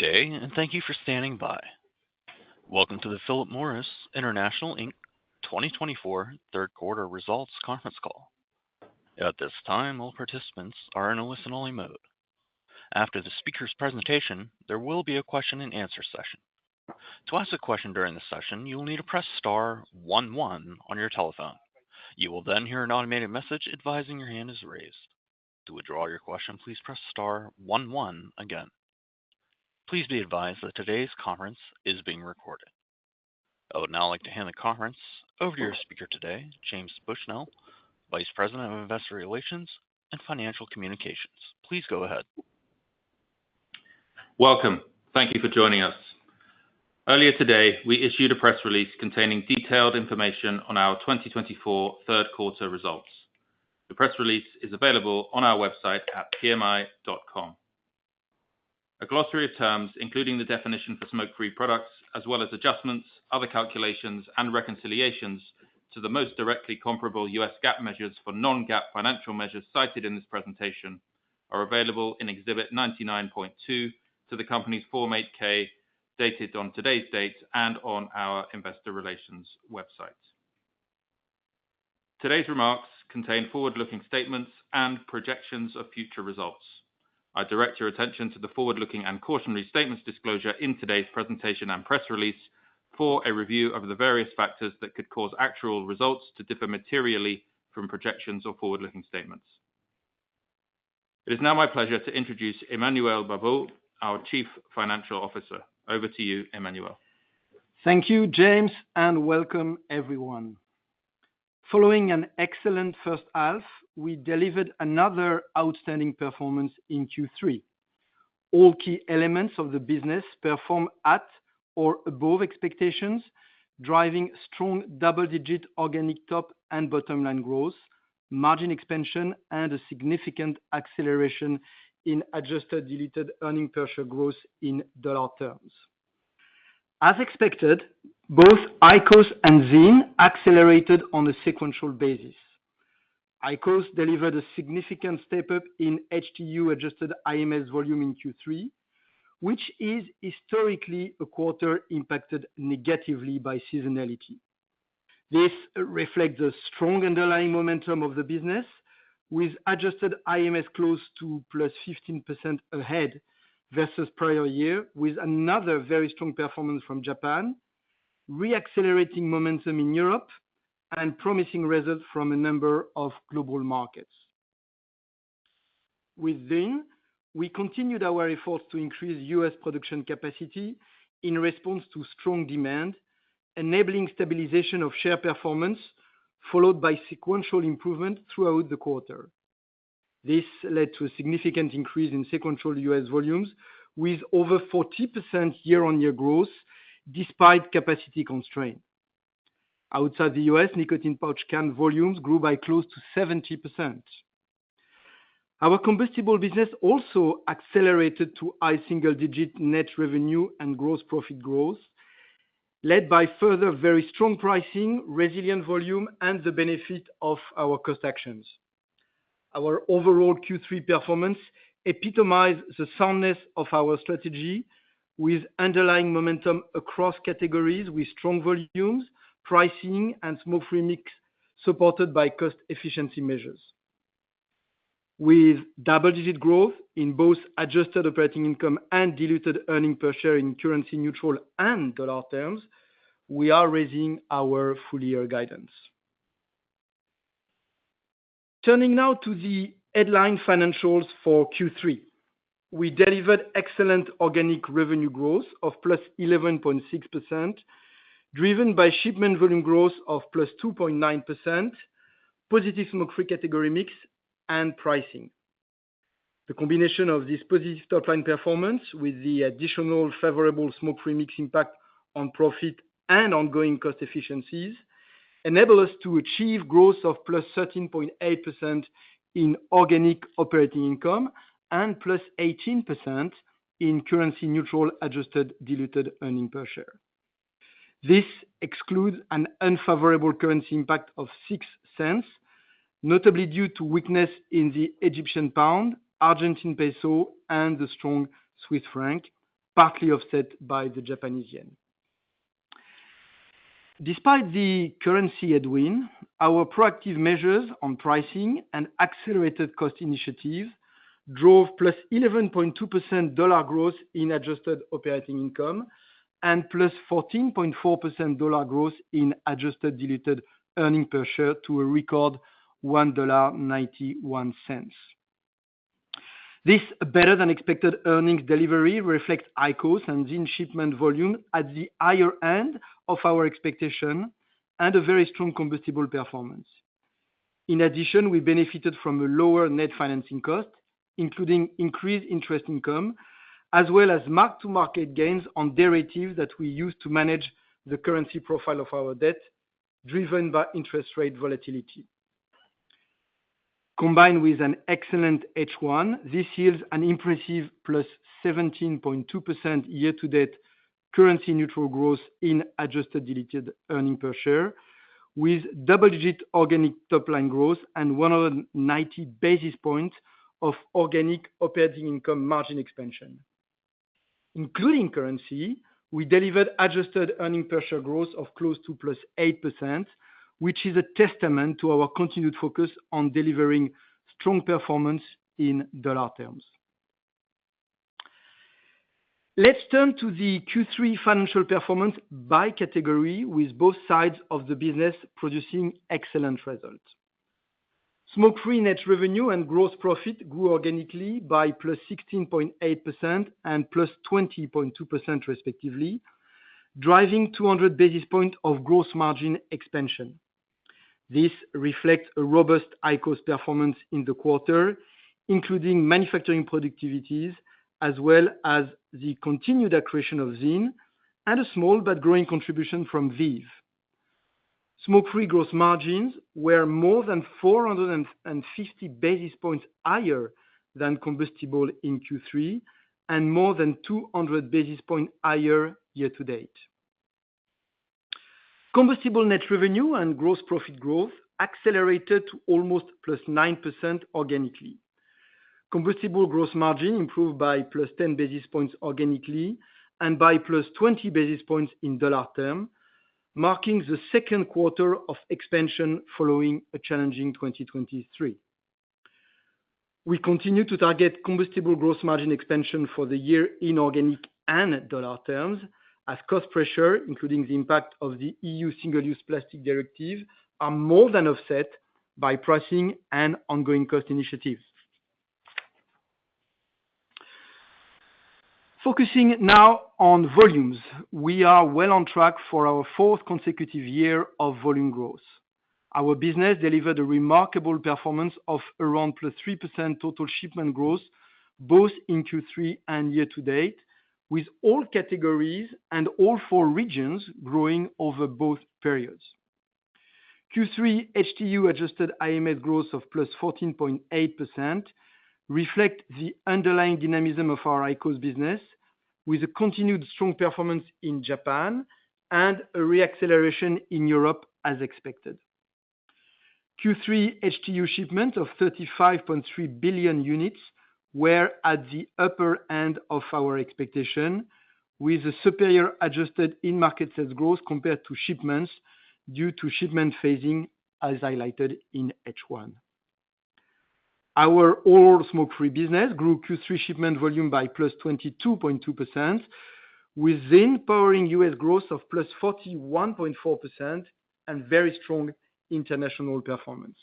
day, and thank you for standing by. Welcome to the Philip Morris International Inc. 2024 Third Quarter Results Conference Call. At this time, all participants are in a listen-only mode. After the speaker's presentation, there will be a question-and-answer session. To ask a question during the session, you will need to press star 11 on your telephone. You will then hear an automated message advising your hand is raised. To withdraw your question, please press star 11 again. Please be advised that today's conference is being recorded. I would now like to hand the conference over to your speaker today, James Bushnell, Vice President of Investor Relations and Financial Communications. Please go ahead. Welcome. Thank you for joining us. Earlier today, we issued a press release containing detailed information on our 2024 third quarter results. The press release is available on our website at pmi.com. A glossary of terms, including the definition for smoke-free products, as well as adjustments, other calculations, and reconciliations to the most directly comparable U.S. GAAP measures for non-GAAP financial measures cited in this presentation, are available in Exhibit 99.2 to the company's Form 8-K dated on today's date and on our Investor Relations website. Today's remarks contain forward-looking statements and projections of future results. I direct your attention to the forward-looking and cautionary statements disclosure in today's presentation and press release for a review of the various factors that could cause actual results to differ materially from projections or forward-looking statements. It is now my pleasure to introduce Emmanuel Babeau, our Chief Financial Officer. Over to you, Emmanuel. Thank you, James, and welcome everyone. Following an excellent first half, we delivered another outstanding performance in Q3. All key elements of the business performed at or above expectations, driving strong double-digit organic top and bottom line growth, margin expansion, and a significant acceleration in adjusted diluted earnings per share growth in dollar terms. As expected, both IQOS and ZYN accelerated on a sequential basis. IQOS delivered a significant step-up in HTU adjusted IMS volume in Q3, which is historically a quarter impacted negatively by seasonality. This reflects the strong underlying momentum of the business, with adjusted IMS close to plus 15% ahead versus prior year, with another very strong performance from Japan, re-accelerating momentum in Europe, and promising results from a number of global markets. With ZYN, we continued our efforts to increase U.S. production capacity in response to strong demand, enabling stabilization of share performance, followed by sequential improvement throughout the quarter. This led to a significant increase in sequential U.S. volumes, with over 40% year-on-year growth, despite capacity constraint. Outside the U.S., nicotine pouch can volumes grew by close to 70%. Our combustible business also accelerated to high single-digit net revenue and gross profit growth, led by further very strong pricing, resilient volume, and the benefit of our cost actions. Our overall Q3 performance epitomized the soundness of our strategy, with underlying momentum across categories with strong volumes, pricing, and smoke-free mix supported by cost efficiency measures. With double-digit growth in both adjusted operating income and diluted earnings per share in currency neutral and dollar terms, we are raising our full-year guidance. Turning now to the headline financials for Q3. We delivered excellent organic revenue growth of plus 11.6%, driven by shipment volume growth of plus 2.9%, positive smoke-free category mix, and pricing. The combination of this positive top-line performance with the additional favorable smoke-free mix impact on profit and ongoing cost efficiencies enabled us to achieve growth of plus 13.8% in organic operating income and plus 18% in currency neutral adjusted diluted earnings per share. This excludes an unfavorable currency impact of 6 cents, notably due to weakness in the Egyptian pound, Argentine peso, and the strong Swiss franc, partly offset by the Japanese yen. Despite the currency headwind, our proactive measures on pricing and accelerated cost initiatives drove plus 11.2% dollar growth in adjusted operating income and plus 14.4% dollar growth in adjusted diluted earnings per share to a record $1.91. This better-than-expected earnings delivery reflects IQOS and ZYN shipment volume at the higher end of our expectation and a very strong combustible performance. In addition, we benefited from a lower net financing cost, including increased interest income, as well as mark-to-market gains on derivatives that we use to manage the currency profile of our debt, driven by interest rate volatility. Combined with an excellent H1, this yields an impressive plus 17.2% year-to-date currency-neutral growth in adjusted diluted earnings per share, with double-digit organic top-line growth and 190 basis points of organic operating income margin expansion. Including currency, we delivered adjusted earnings per share growth of close to plus 8%, which is a testament to our continued focus on delivering strong performance in dollar terms. Let's turn to the Q3 financial performance by category, with both sides of the business producing excellent results. Smoke-free net revenue and gross profit grew organically by plus 16.8% and plus 20.2% respectively, driving 200 basis points of gross margin expansion. This reflects a robust IQOS performance in the quarter, including manufacturing productivities, as well as the continued accretion of ZYN and a small but growing contribution from VEEV. Smoke-free gross margins were more than 450 basis points higher than combustible in Q3 and more than 200 basis points higher year-to-date. Combustible net revenue and gross profit growth accelerated to almost plus 9% organically. Combustible gross margin improved by plus 10 basis points organically and by plus 20 basis points in dollar terms, marking the second quarter of expansion following a challenging 2023. We continue to target combustible gross margin expansion for the year in organic and dollar terms, as cost pressure, including the impact of the EU Single-Use Plastic Directive, are more than offset by pricing and ongoing cost initiatives. Focusing now on volumes, we are well on track for our fourth consecutive year of volume growth. Our business delivered a remarkable performance of around plus 3% total shipment growth, both in Q3 and year-to-date, with all categories and all four regions growing over both periods. Q3 HTU adjusted IMS growth of plus 14.8% reflects the underlying dynamism of our IQOS business, with a continued strong performance in Japan and a reacceleration in Europe as expected. Q3 HTU shipment of 35.3 billion units were at the upper end of our expectation, with a superior adjusted in-market sales growth compared to shipments due to shipment phasing, as highlighted in H1. Our oral smoke-free business grew Q3 shipment volume by plus 22.2%, with ZYN powering US growth of plus 41.4% and very strong international performance.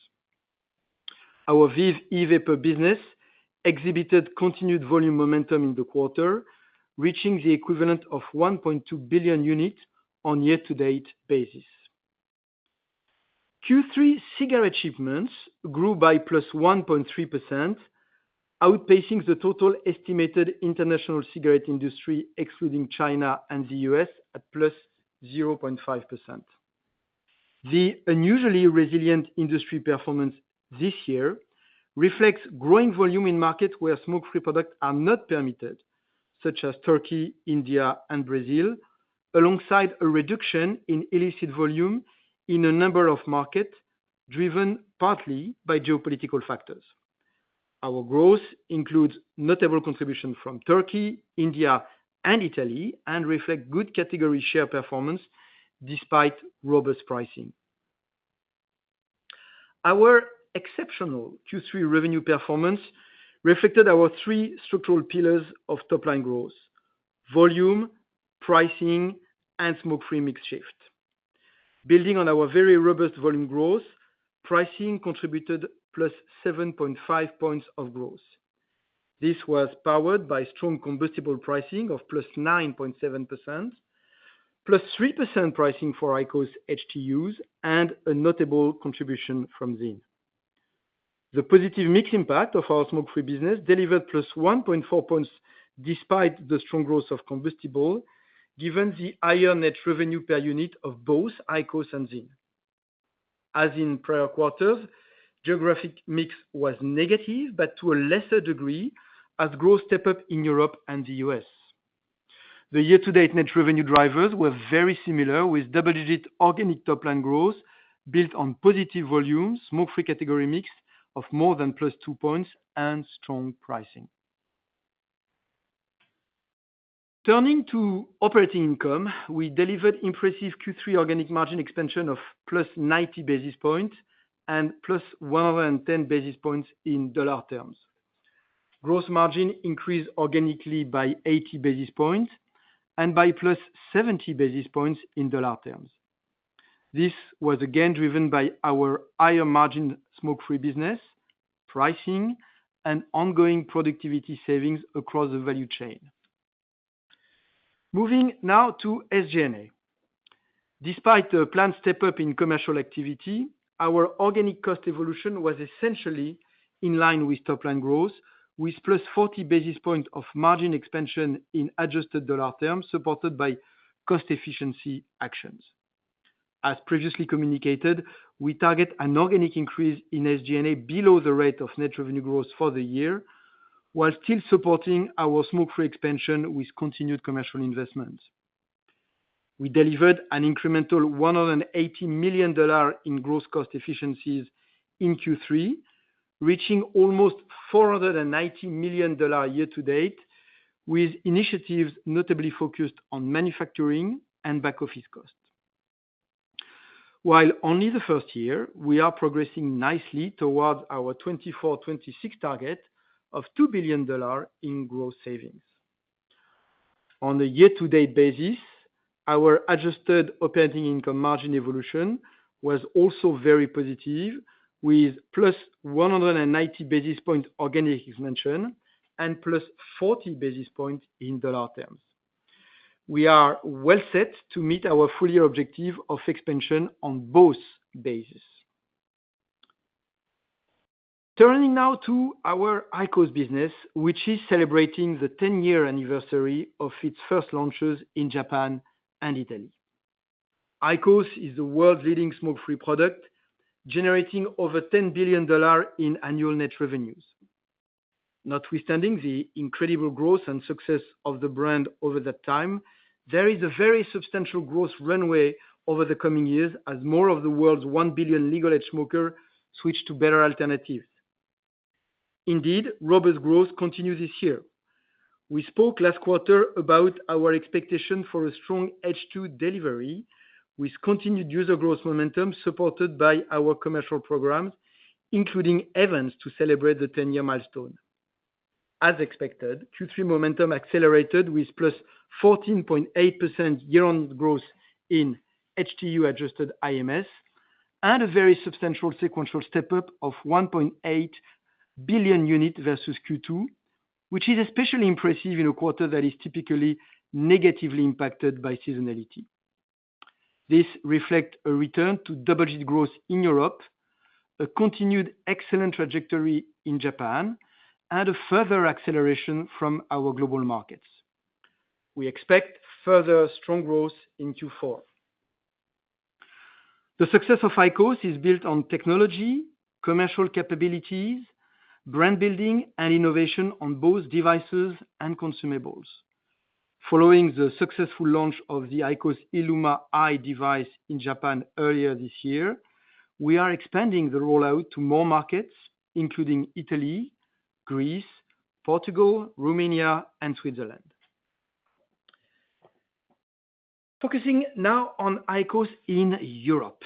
Our VEEV e-vapor business exhibited continued volume momentum in the quarter, reaching the equivalent of 1.2 billion units on year-to-date basis. Q3 cigarette shipments grew by plus 1.3%, outpacing the total estimated international cigarette industry, excluding China and the US, at plus 0.5%. The unusually resilient industry performance this year reflects growing volume in markets where smoke-free products are not permitted, such as Turkey, India, and Brazil, alongside a reduction in illicit volume in a number of markets, driven partly by geopolitical factors. Our growth includes notable contributions from Turkey, India, and Italy and reflect good category share performance despite robust pricing. Our exceptional Q3 revenue performance reflected our three structural pillars of top-line growth: volume, pricing, and smoke-free mix shift. Building on our very robust volume growth, pricing contributed plus 7.5 points of growth. This was powered by strong combustible pricing of plus 9.7%, plus 3% pricing for IQOS HTUs, and a notable contribution from ZYN. The positive mix impact of our smoke-free business delivered plus 1.4 points despite the strong growth of combustible, given the higher net revenue per unit of both IQOS and ZYN. As in prior quarters, geographic mix was negative, but to a lesser degree, as growth stepped up in Europe and the US. The year-to-date net revenue drivers were very similar, with double-digit organic top-line growth built on positive volume, smoke-free category mix of more than plus 2 points, and strong pricing. Turning to operating income, we delivered impressive Q3 organic margin expansion of plus 90 basis points and plus 110 basis points in dollar terms. Gross margin increased organically by 80 basis points and by plus 70 basis points in dollar terms. This was again driven by our higher margin smoke-free business, pricing, and ongoing productivity savings across the value chain. Moving now to SG&A. Despite the planned step-up in commercial activity, our organic cost evolution was essentially in line with top-line growth, with plus 40 basis points of margin expansion in adjusted dollar terms, supported by cost efficiency actions. As previously communicated, we target an organic increase in SG&A below the rate of net revenue growth for the year, while still supporting our smoke-free expansion with continued commercial investments. We delivered an incremental $180 million in gross cost efficiencies in Q3, reaching almost $490 million year-to-date, with initiatives notably focused on manufacturing and back-office costs. While only the first year, we are progressing nicely towards our 2024-2026 target of $2 billion in gross savings. On a year-to-date basis, our adjusted operating income margin evolution was also very positive, with plus 190 basis points organic expansion and plus 40 basis points in dollar terms. We are well set to meet our full-year objective of expansion on both bases. Turning now to our IQOS business, which is celebrating the 10-year anniversary of its first launches in Japan and Italy. IQOS is the world's leading smoke-free product, generating over $10 billion in annual net revenues. Notwithstanding the incredible growth and success of the brand over that time, there is a very substantial growth runway over the coming years as more of the world's 1 billion legal-age smokers switch to better alternatives. Indeed, robust growth continues this year. We spoke last quarter about our expectation for a strong H2 delivery, with continued user growth momentum supported by our commercial programs, including events to celebrate the 10-year milestone. As expected, Q3 momentum accelerated with plus 14.8% year-on-year growth in HTU adjusted IMS and a very substantial sequential step-up of 1.8 billion units versus Q2, which is especially impressive in a quarter that is typically negatively impacted by seasonality. This reflects a return to double-digit growth in Europe, a continued excellent trajectory in Japan, and a further acceleration from our global markets. We expect further strong growth in Q4. The success of IQOS is built on technology, commercial capabilities, brand building, and innovation on both devices and consumables. Following the successful launch of the IQOS ILUMA i device in Japan earlier this year, we are expanding the rollout to more markets, including Italy, Greece, Portugal, Romania, and Switzerland. Focusing now on IQOS in Europe,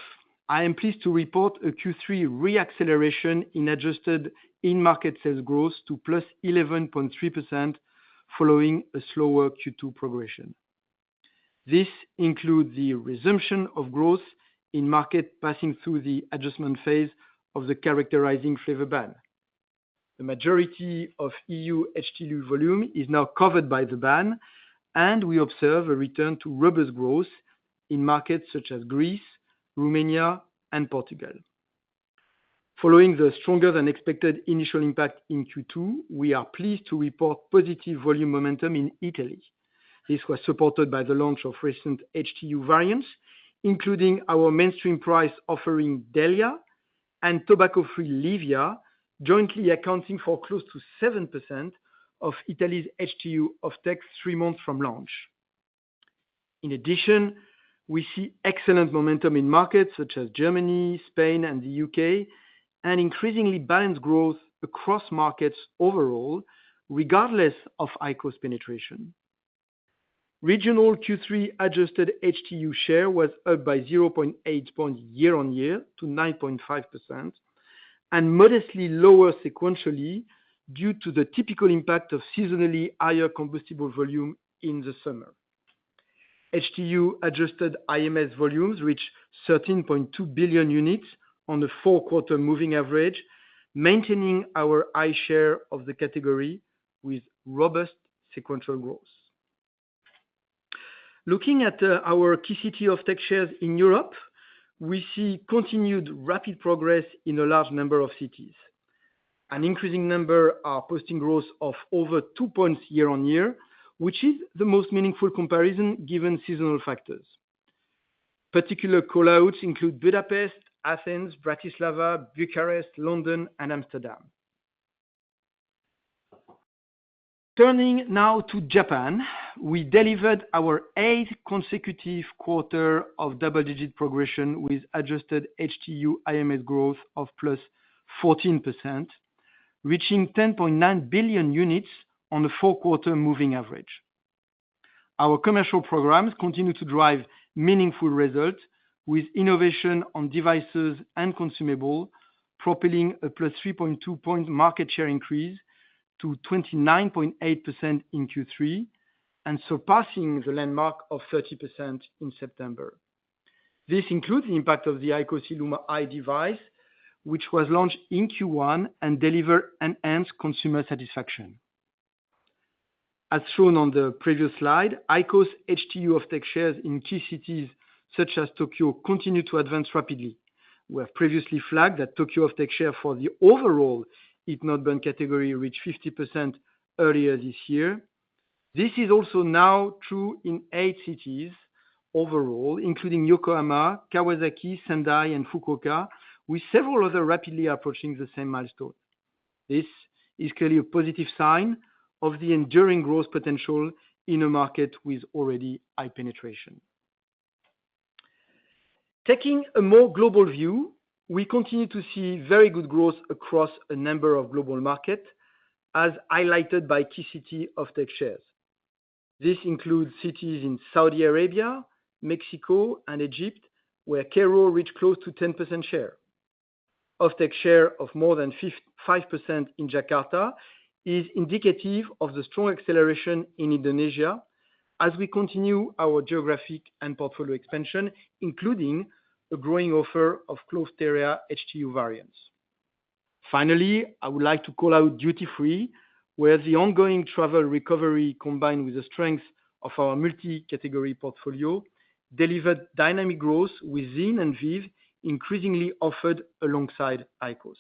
I am pleased to report a Q3 re-acceleration in adjusted in-market sales growth to +11.3% following a slower Q2 progression. This includes the resumption of growth in market passing through the adjustment phase of the characterizing flavor ban. The majority of EU HTU volume is now covered by the ban, and we observe a return to robust growth in markets such as Greece, Romania, and Portugal. Following the stronger-than-expected initial impact in Q2, we are pleased to report positive volume momentum in Italy. This was supported by the launch of recent HTU variants, including our mainstream price offering Delia and tobacco-free Livia, jointly accounting for close to 7% of Italy's HTU offtake 3 months from launch. In addition, we see excellent momentum in markets such as Germany, Spain, and the UK, and increasingly balanced growth across markets overall, regardless of IQOS penetration. Regional Q3 adjusted HTU share was up by 0.8 points year-on-year to 9.5%, and modestly lower sequentially due to the typical impact of seasonally higher combustible volume in the summer. HTU adjusted IMS volumes reached 13.2 billion units on the 4-quarter moving average, maintaining our high share of the category with robust sequential growth. Looking at our key city offtake shares in Europe, we see continued rapid progress in a large number of cities. An increasing number are posting growth of over 2 points year-on-year, which is the most meaningful comparison given seasonal factors. Particular callouts include Budapest, Athens, Bratislava, Bucharest, London, and Amsterdam. Turning now to Japan, we delivered our 8th consecutive quarter of double-digit progression with adjusted HTU IMS growth of +14%, reaching 10.9 billion units on the 4-quarter moving average. Our commercial programs continue to drive meaningful results, with innovation on devices and consumables propelling a +3.2-point market share increase to 29.8% in Q3 and surpassing the landmark of 30% in September. This includes the impact of the IQOS ILUMA i device, which was launched in Q1 and delivered enhanced consumer satisfaction. As shown on the previous slide, IQOS HTU offtake shares in key cities such as Tokyo continue to advance rapidly. We have previously flagged that Tokyo offtake share for the overall heat-not-burn category reached 50% earlier this year. This is also now true in 8 cities overall, including Yokohama, Kawasaki, Sendai, and Fukuoka, with several others rapidly approaching the same milestone. This is clearly a positive sign of the enduring growth potential in a market with already high penetration. Taking a more global view, we continue to see very good growth across a number of global markets, as highlighted by key city offtake shares. This includes cities in Saudi Arabia, Mexico, and Egypt, where Cairo reached close to 10% share. Offtake share of more than 5% in Jakarta is indicative of the strong acceleration in Indonesia as we continue our geographic and portfolio expansion, including a growing offer of closed area HTU variants. Finally, I would like to call out duty-free, where the ongoing travel recovery combined with the strength of our multi-category portfolio delivered dynamic growth with ZYN and VEEV increasingly offered alongside IQOS.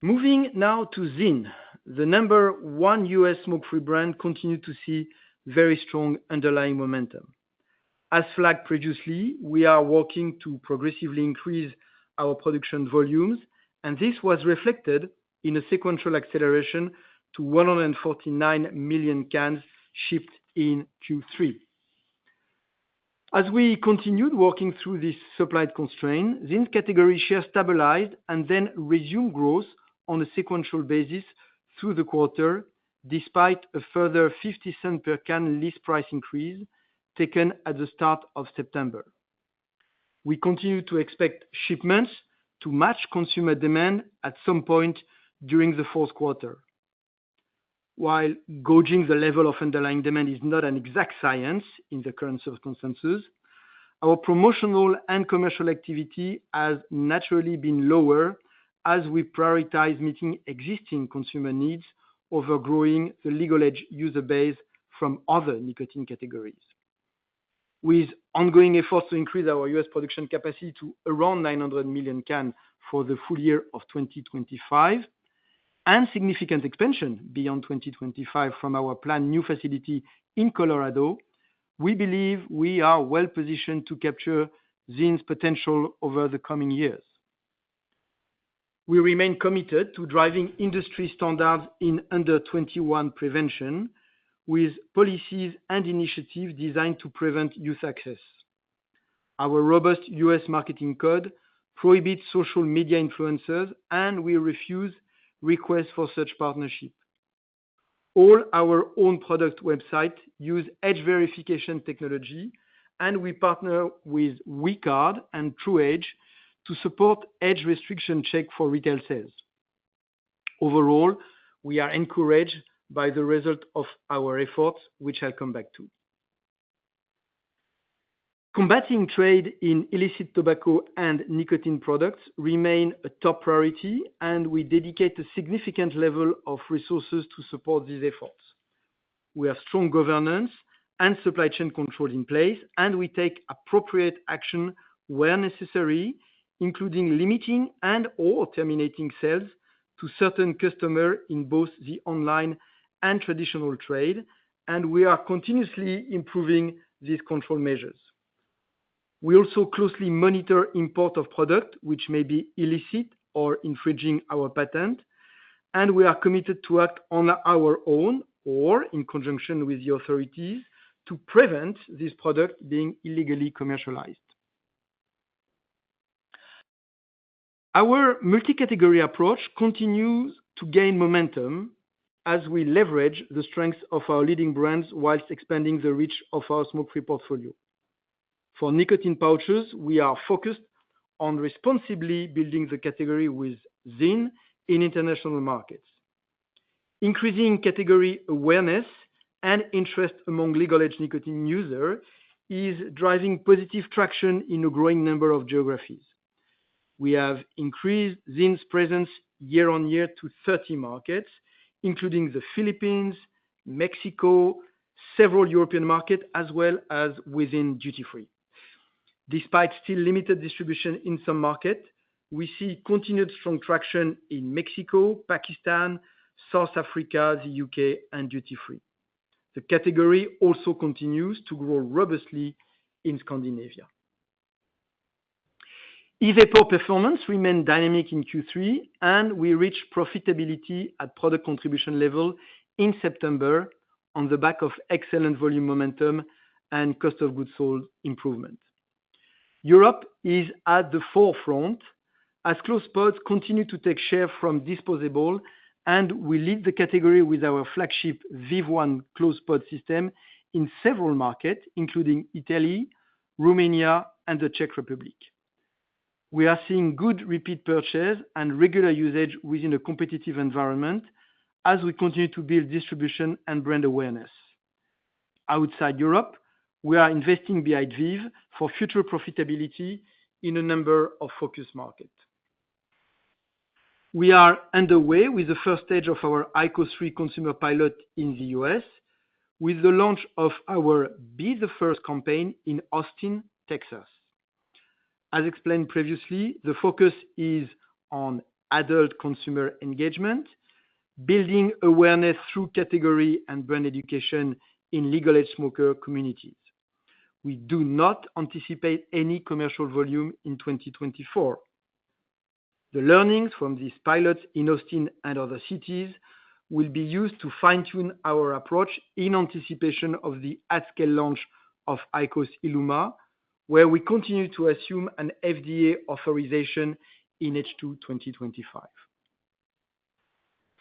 Moving now to ZYN, the number one US smoke-free brand continued to see very strong underlying momentum. As flagged previously, we are working to progressively increase our production volumes, and this was reflected in a sequential acceleration to 149 million cans shipped in Q3. As we continued working through this supply constraint, ZYN's category share stabilized and then resumed growth on a sequential basis through the quarter, despite a further 50 cents per can list price increase taken at the start of September. We continue to expect shipments to match consumer demand at some point during the fourth quarter. While gauging the level of underlying demand is not an exact science in the current circumstances, our promotional and commercial activity has naturally been lower as we prioritize meeting existing consumer needs over growing the legal age user base from other nicotine categories. With ongoing efforts to increase our U.S. production capacity to around 900 million cans for the full year of 2025, and significant expansion beyond 2025 from our planned new facility in Colorado, we believe we are well positioned to capture ZYN's potential over the coming years. We remain committed to driving industry standards in under-21 prevention, with policies and initiatives designed to prevent youth access. Our robust U.S. marketing code prohibits social media influencers, and we refuse requests for such partnership. All our own product websites use age verification technology, and we partner with WeCard and TrueAge to support age restriction check for retail sales. Overall, we are encouraged by the result of our efforts, which I'll come back to. Combating trade in illicit tobacco and nicotine products remains a top priority, and we dedicate a significant level of resources to support these efforts. We have strong governance and supply chain control in place, and we take appropriate action where necessary, including limiting and/or terminating sales to certain customers in both the online and traditional trade, and we are continuously improving these control measures. We also closely monitor import of products which may be illicit or infringing our patent, and we are committed to act on our own or in conjunction with the authorities to prevent these products being illegally commercialized. Our multi-category approach continues to gain momentum as we leverage the strengths of our leading brands whilst expanding the reach of our smoke-free portfolio. For nicotine pouches, we are focused on responsibly building the category with ZYN in international markets. Increasing category awareness and interest among legal-age nicotine users is driving positive traction in a growing number of geographies. We have increased ZYN's presence year on year to 30 markets, including the Philippines, Mexico, several European markets, as well as within duty-free. Despite still limited distribution in some markets, we see continued strong traction in Mexico, Pakistan, South Africa, the UK, and duty-free. The category also continues to grow robustly in Scandinavia. E-vapor performance remained dynamic in Q3, and we reached profitability at product contribution level in September on the back of excellent volume momentum and cost of goods sold improvement. Europe is at the forefront as closed pods continue to take share from disposable, and we lead the category with our flagship VEEV One closed pod system in several markets, including Italy, Romania, and the Czech Republic. We are seeing good repeat purchase and regular usage within a competitive environment as we continue to build distribution and brand awareness. Outside Europe, we are investing behind VEEV for future profitability in a number of focus markets. We are underway with the first stage of our IQOS 3 consumer pilot in the US, with the launch of our Be the First campaign in Austin, Texas. As explained previously, the focus is on adult consumer engagement, building awareness through category and brand education in legal-age smoker communities. We do not anticipate any commercial volume in 2024. The learnings from these pilots in Austin and other cities will be used to fine-tune our approach in anticipation of the at-scale launch of IQOS ILUMA, where we continue to assume an FDA authorization in H2 2025.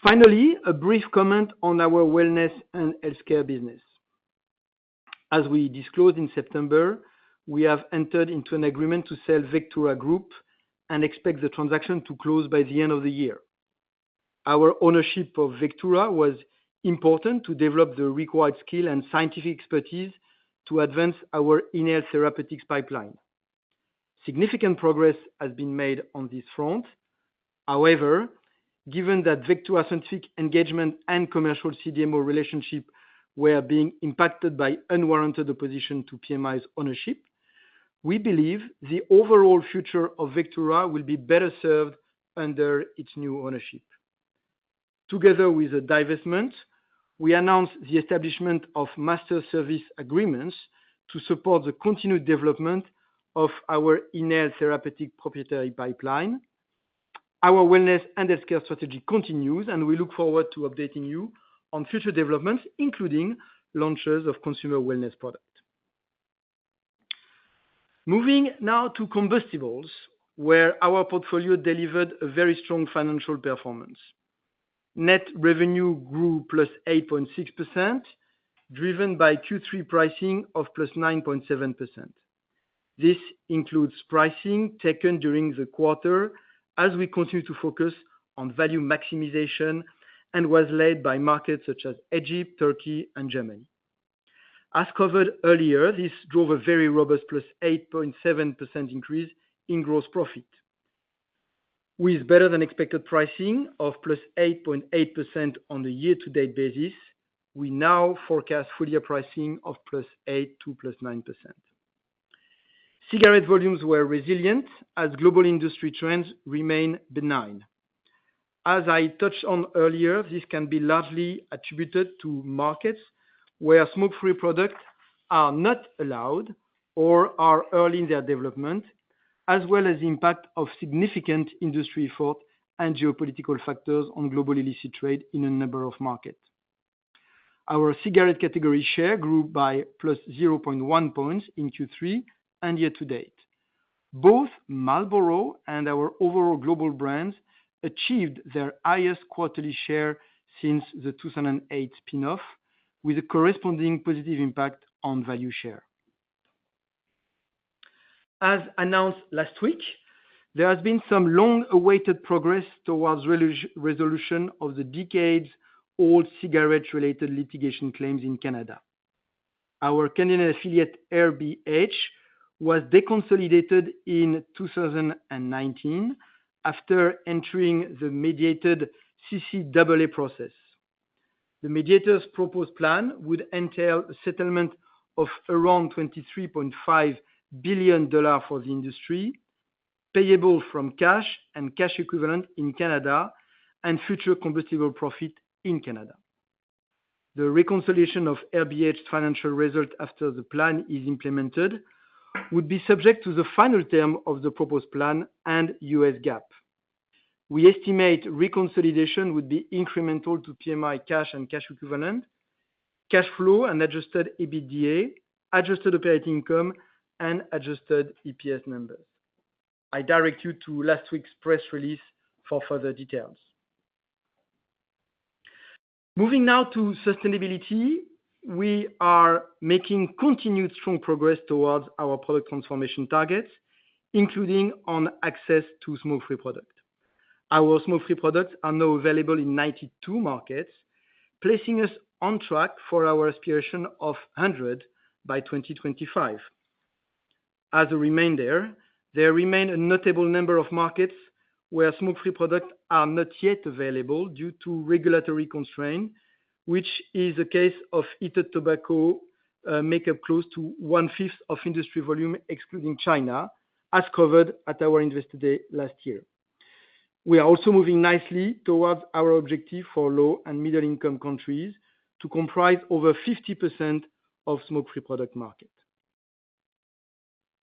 Finally, a brief comment on our wellness and healthcare business. As we disclosed in September, we have entered into an agreement to sell Vectura Group and expect the transaction to close by the end of the year. Our ownership of Vectura was important to develop the required skill and scientific expertise to advance our inhaled therapeutics pipeline. Significant progress has been made on this front. However, given that Vectura scientific engagement and commercial CDMO relationship were being impacted by unwarranted opposition to PMI's ownership, we believe the overall future of Vectura will be better served under its new ownership. Together with the divestment, we announced the establishment of master service agreements to support the continued development of our inhaled therapeutic proprietary pipeline. Our wellness and healthcare strategy continues, and we look forward to updating you on future developments, including launches of consumer wellness products. Moving now to combustibles, where our portfolio delivered a very strong financial performance. Net revenue grew +8.6%, driven by Q3 pricing of +9.7%. This includes pricing taken during the quarter as we continue to focus on value maximization and was led by markets such as Egypt, Turkey, and Germany. As covered earlier, this drove a very robust +8.7% increase in gross profit. With better than expected pricing of +8.8% on the year-to-date basis, we now forecast full-year pricing of +8% to +9%. Cigarette volumes were resilient as global industry trends remain benign. As I touched on earlier, this can be largely attributed to markets where smoke-free products are not allowed or are early in their development, as well as the impact of significant industry effort and geopolitical factors on global illicit trade in a number of markets. Our cigarette category share grew by +0.1 points in Q3 and year-to-date. Both Marlboro and our overall global brands achieved their highest quarterly share since the 2008 spin-off, with a corresponding positive impact on value share. As announced last week, there has been some long-awaited progress towards resolution of the decades-old cigarette-related litigation claims in Canada. Our Canadian affiliate RBH was deconsolidated in 2019 after entering the mediated CCAA process. The mediator's proposed plan would entail a settlement of around $23.5 billion for the industry, payable from cash and cash equivalent in Canada and future combustible profit in Canada. The reconciliation of RBH's financial result after the plan is implemented would be subject to the final term of the proposed plan and US GAAP. We estimate reconciliation would be incremental to PMI cash and cash equivalent, cash flow and adjusted EBITDA, adjusted operating income, and adjusted EPS numbers. I direct you to last week's press release for further details. Moving now to sustainability, we are making continued strong progress towards our product transformation targets, including on access to smoke-free products. Our smoke-free products are now available in 92 markets, placing us on track for our aspiration of 100 by 2025. As a reminder, there remain a notable number of markets where smoke-free products are not yet available due to regulatory constraints, which is the case of heated tobacco, make up close to 1/5 of industry volume, excluding China, as covered at our Investor Day last year. We are also moving nicely towards our objective for low and middle-income countries to comprise over 50% of smoke-free product market.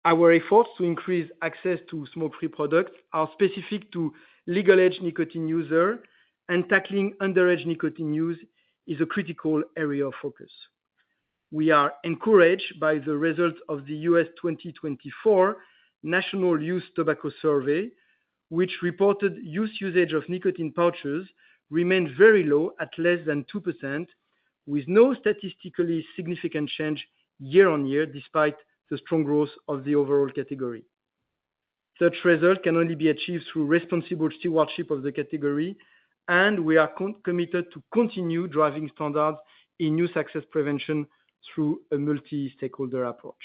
Our efforts to increase access to smoke-free products are specific to legal-age nicotine users, and tackling underage nicotine use is a critical area of focus. We are encouraged by the results of the US 2024 National Youth Tobacco Survey, which reported youth usage of nicotine pouches remained very low at less than 2%, with no statistically significant change year on year despite the strong growth of the overall category. Such result can only be achieved through responsible stewardship of the category, and we are committed to continue driving standards in youth access prevention through a multi-stakeholder approach.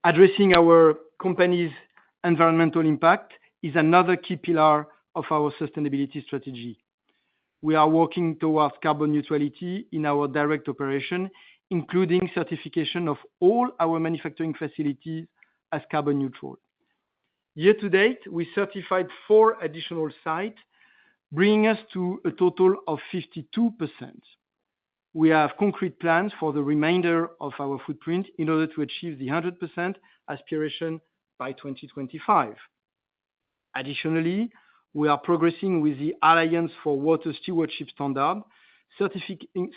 Addressing our company's environmental impact is another key pillar of our sustainability strategy. We are working towards carbon neutrality in our direct operation, including certification of all our manufacturing facilities as carbon neutral. Year to date, we certified 4 additional sites, bringing us to a total of 52%. We have concrete plans for the remainder of our footprint in order to achieve the 100% aspiration by 2025. Additionally, we are progressing with the Alliance for Water Stewardship Standard,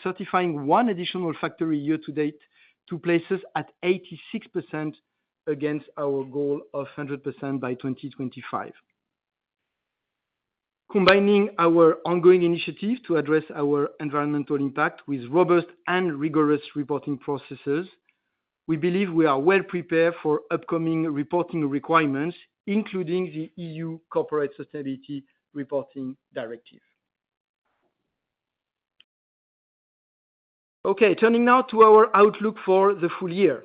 certifying 1 additional factory year to date to place us at 86% against our goal of 100% by 2025. Combining our ongoing initiative to address our environmental impact with robust and rigorous reporting processes, we believe we are well prepared for upcoming reporting requirements, including the EU Corporate Sustainability Reporting Directive. Okay, turning now to our outlook for the full year.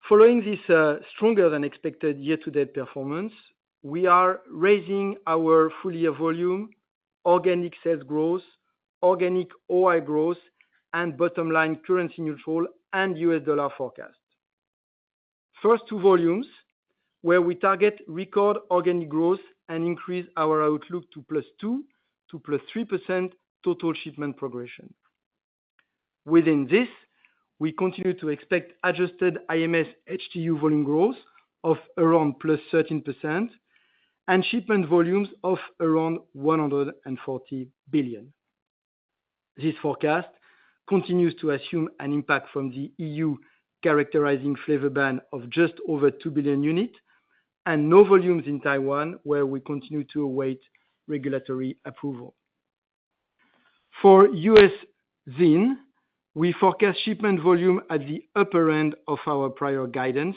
Following this stronger than expected year-to-date performance, we are raising our full-year volume, organic sales growth, organic OI growth, and bottom-line currency-neutral and US dollar forecast. First, to volumes, where we target record organic growth and increase our outlook to +2% to +3% total shipment progression. Within this, we continue to expect adjusted IMS HTU volume growth of around +13% and shipment volumes of around 140 billion. This forecast continues to assume an impact from the EU characterizing flavor ban of just over 2 billion units and no volumes in Taiwan, where we continue to await regulatory approval. For US ZYN, we forecast shipment volume at the upper end of our prior guidance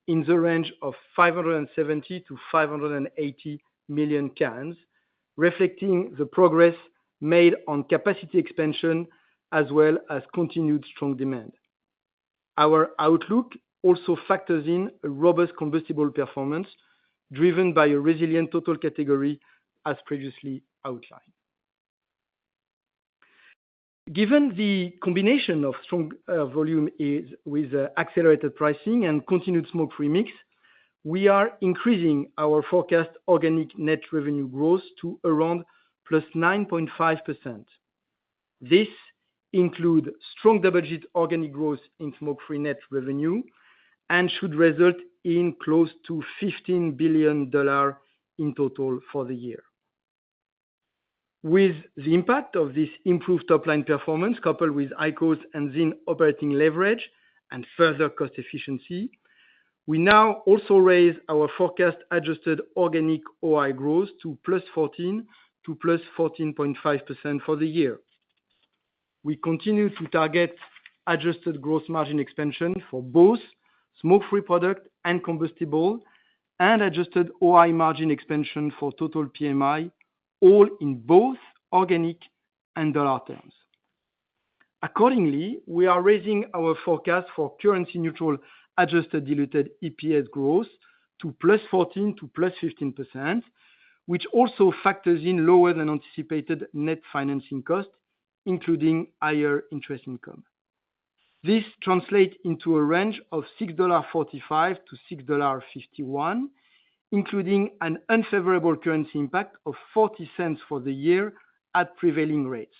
in the range of 570 to 580 million cans, reflecting the progress made on capacity expansion as well as continued strong demand. Our outlook also factors in a robust combustible performance driven by a resilient total category, as previously outlined. Given the combination of strong volume with accelerated pricing and continued smoke-free mix, we are increasing our forecast organic net revenue growth to around +9.5%. This includes strong double-digit organic growth in smoke-free net revenue and should result in close to $15 billion in total for the year. With the impact of this improved top-line performance, coupled with IQOS and ZYN operating leverage and further cost efficiency, we now also raise our forecast adjusted organic OI growth to +14% to +14.5% for the year. We continue to target adjusted gross margin expansion for both smoke-free product and combustible, and adjusted OI margin expansion for total PMI, all in both organic and dollar terms. Accordingly, we are raising our forecast for currency-neutral adjusted diluted EPS growth to +14% to +15%, which also factors in lower than anticipated net financing costs, including higher interest income. This translates into a range of $6.45 to $6.51, including an unfavorable currency impact of 40 cents for the year at prevailing rates.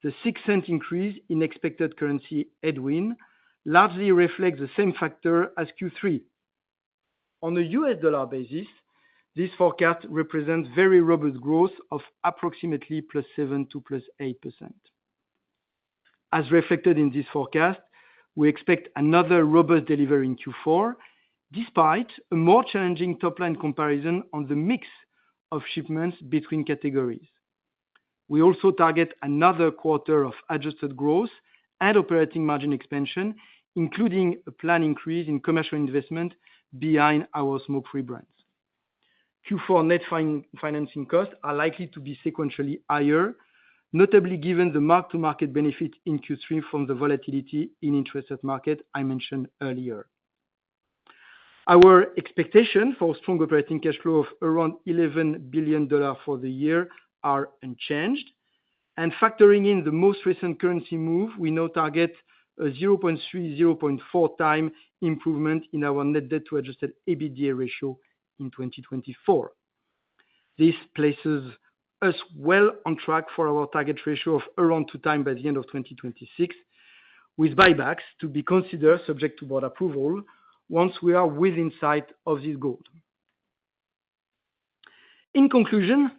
The 6-cent increase in expected currency headwind largely reflects the same factor as Q3. On a US dollar basis, this forecast represents very robust growth of approximately +7% to +8%. As reflected in this forecast, we expect another robust delivery in Q4, despite a more challenging top-line comparison on the mix of shipments between categories. We also target another quarter of adjusted growth and operating margin expansion, including a planned increase in commercial investment behind our smoke-free brands. Q4 net financing costs are likely to be sequentially higher, notably given the mark-to-market benefit in Q3 from the volatility in interest rate market I mentioned earlier. Our expectation for strong operating cash flow of around $11 billion for the year are unchanged. Factoring in the most recent currency move, we now target a 0.3-0.4 time improvement in our net debt to adjusted EBITDA ratio in 2024. This places us well on track for our target ratio of around 2 times by the end of 2026, with buybacks to be considered subject to board approval once we are within sight of this goal. In conclusion,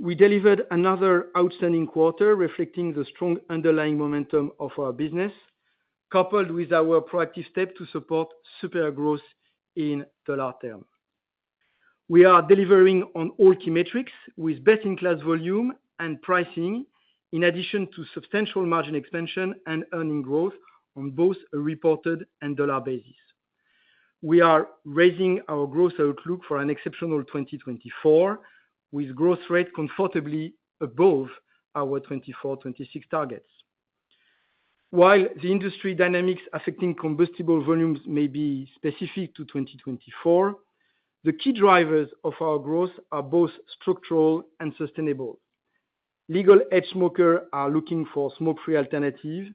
we delivered another outstanding quarter reflecting the strong underlying momentum of our business, coupled with our proactive step to support superior growth in dollar terms. We are delivering on all key metrics with best-in-class volume and pricing, in addition to substantial margin expansion and earnings growth on both a reported and dollar basis. We are raising our growth outlook for an exceptional 2024, with growth rate comfortably above our 2024-26 targets. While the industry dynamics affecting combustible volumes may be specific to 2024, the key drivers of our growth are both structural and sustainable. Legal age smokers are looking for smoke-free alternatives,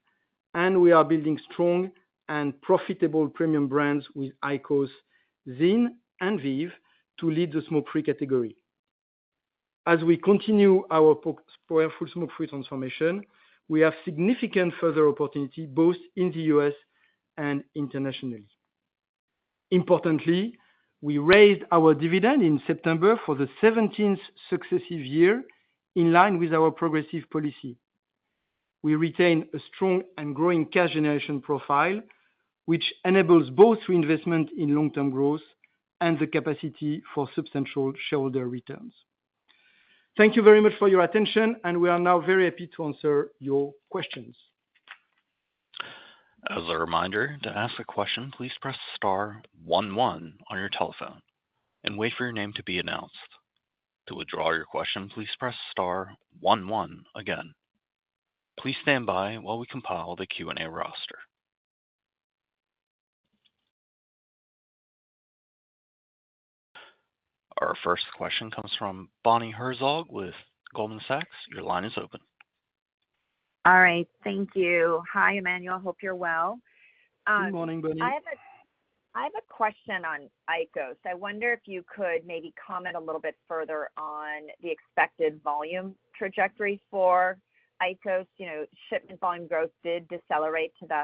and we are building strong and profitable premium brands with IQOS, ZYN, and VEEV to lead the smoke-free category. As we continue our powerful smoke-free transformation, we have significant further opportunity both in the U.S. and internationally. Importantly, we raised our dividend in September for the 17th successive year, in line with our progressive policy. We retain a strong and growing cash generation profile, which enables both reinvestment in long-term growth and the capacity for substantial shareholder returns. Thank you very much for your attention, and we are now very happy to answer your questions. As a reminder, to ask a question, please press star 11 on your telephone and wait for your name to be announced. To withdraw your question, please press star 11 again. Please stand by while we compile the Q&A roster. Our first question comes from Bonnie Herzog with Goldman Sachs. Your line is open. All right. Thank you. Hi, Emmanuel. Hope you're well. Good morning, Bonnie. I have a question on IQOS. I wonder if you could maybe comment a little bit further on the expected volume trajectory for IQOS. Shipment volume growth did decelerate to the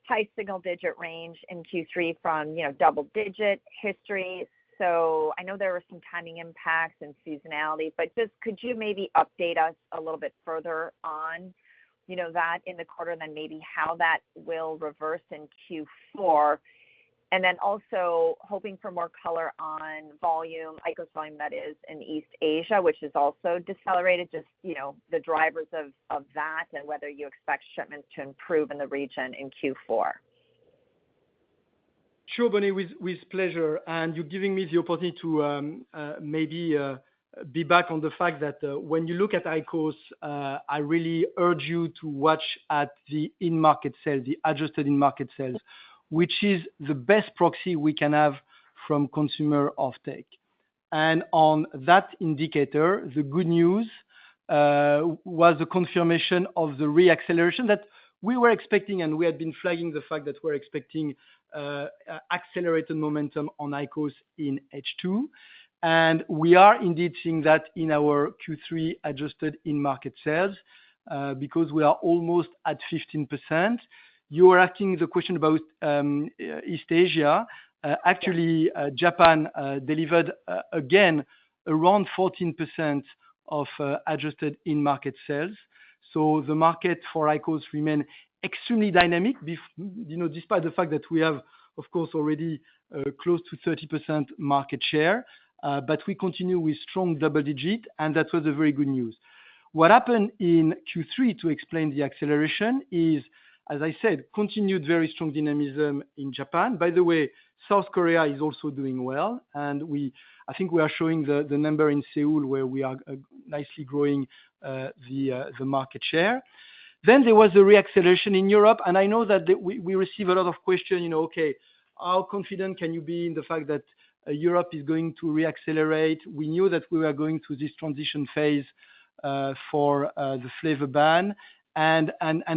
high single-digit range in Q3 from double-digit history. So I know there were some timing impacts and seasonality, but just could you maybe update us a little bit further on that in the quarter, and then maybe how that will reverse in Q4? And then also hoping for more color on volume, IQOS volume that is in East Asia, which is also decelerated, just the drivers of that and whether you expect shipments to improve in the region in Q4. Sure, Bonnie, with pleasure. And you're giving me the opportunity to maybe be back on the fact that when you look at IQOS, I really urge you to watch at the in-market sales, the adjusted in-market sales, which is the best proxy we can have from consumer offtake. And on that indicator, the good news was the confirmation of the reacceleration that we were expecting, and we had been flagging the fact that we're expecting accelerated momentum on IQOS in H2. And we are indeed seeing that in our Q3 adjusted in-market sales because we are almost at 15%. You were asking the question about East Asia. Actually, Japan delivered again around 14% of adjusted in-market sales. So the market for IQOS remains extremely dynamic, despite the fact that we have, of course, already close to 30% market share. but we continue with strong double-digit, and that was a very good news. What happened in Q3 to explain the acceleration is, as I said, continued very strong dynamism in Japan. By the way, South Korea is also doing well, and I think we are showing the number in Seoul where we are nicely growing the market share. Then there was a reacceleration in Europe, and I know that we receive a lot of questions, okay, how confident can you be in the fact that Europe is going to reaccelerate? We knew that we were going through this transition phase for the flavor ban, and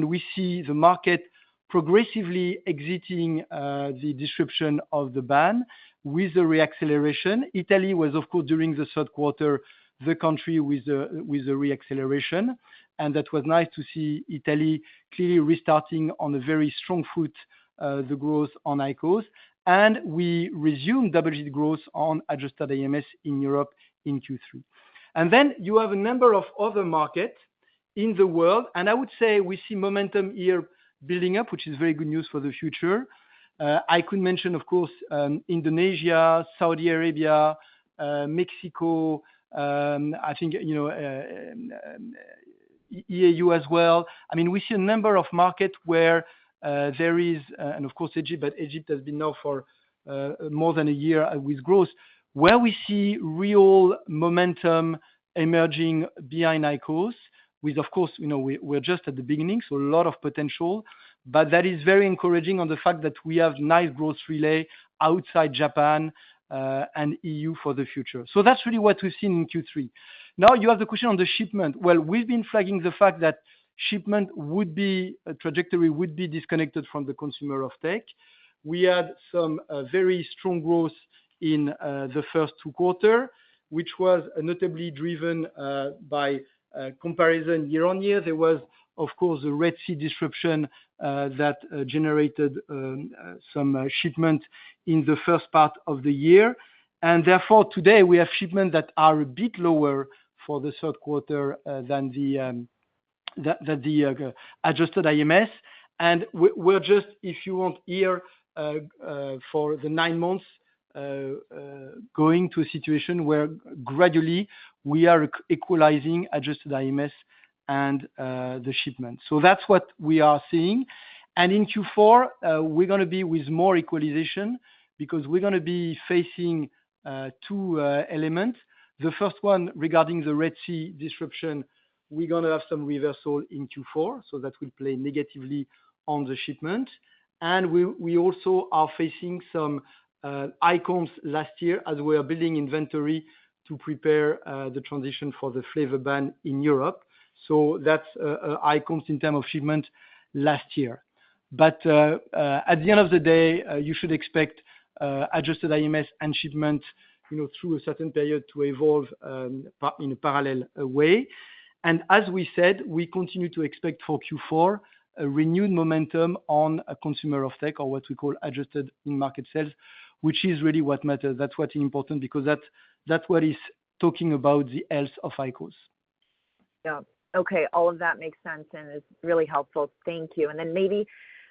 we see the market progressively exiting the disruption of the ban with the reacceleration. Italy was, of course, during the third quarter, the country with the reacceleration, and that was nice to see Italy clearly restarting on a very strong foot, the growth on IQOS, and we resumed double-digit growth on adjusted IMS in Europe in Q3. And then you have a number of other markets in the world, and I would say we see momentum here building up, which is very good news for the future. I could mention, of course, Indonesia, Saudi Arabia, Mexico, I think, EAU as well. I mean, we see a number of markets where there is, and of course, Egypt, but Egypt has been now for more than a year with growth, where we see real momentum emerging behind IQOS, with, of course, we're just at the beginning, so a lot of potential, but that is very encouraging on the fact that we have nice growth relay outside Japan and EU for the future. So that's really what we've seen in Q3. Now you have the question on the shipment. Well, we've been flagging the fact that shipment trajectory would be disconnected from the consumer offtake. We had some very strong growth in the first two quarters, which was notably driven by comparison year on year. There was, of course, the Red Sea disruption that generated some shipment in the first part of the year. And therefore, today we have shipments that are a bit lower for the third quarter than the adjusted IMS. And we're just, if you want, here for the 9 months, going to a situation where gradually we are equalizing adjusted IMS and the shipment. So that's what we are seeing. And in Q4, we're going to be with more equalization because we're going to be facing two elements. The first one regarding the Red Sea disruption, we're going to have some reversal in Q4, so that will play negatively on the shipment. And we also are facing some icons last year as we are building inventory to prepare the transition for the flavor ban in Europe. So that's icons in terms of shipment last year. But at the end of the day, you should expect adjusted IMS and shipment through a certain period to evolve in a parallel way. And as we said, we continue to expect for Q4 a renewed momentum on a consumer offtake, or what we call adjusted in-market sales, which is really what matters. That's what's important because that's what is talking about the health of IQOS. Yeah. Okay. All of that makes sense and is really helpful. Thank you. And then maybe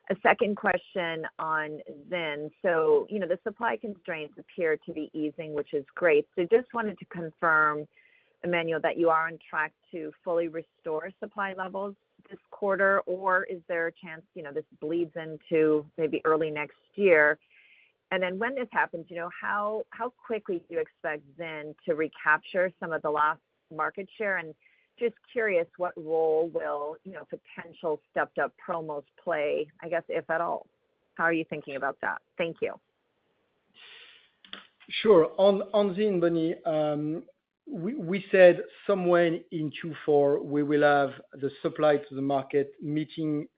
a second question on ZYN. So, the supply constraints appear to be easing, which is great. So just wanted to confirm, Emmanuel, that you are on track to fully restore supply levels this quarter, or is there a chance, this bleeds into maybe early next year? And then when this happens, how quickly do you expect ZYN to recapture some of the lost market share? And just curious, what role will, potential stepped up promos play, I guess, if at all? How are you thinking about that? Thank you. Sure. On ZYN, Bonnie, we said somewhere in Q4 we will have the supply to the market meeting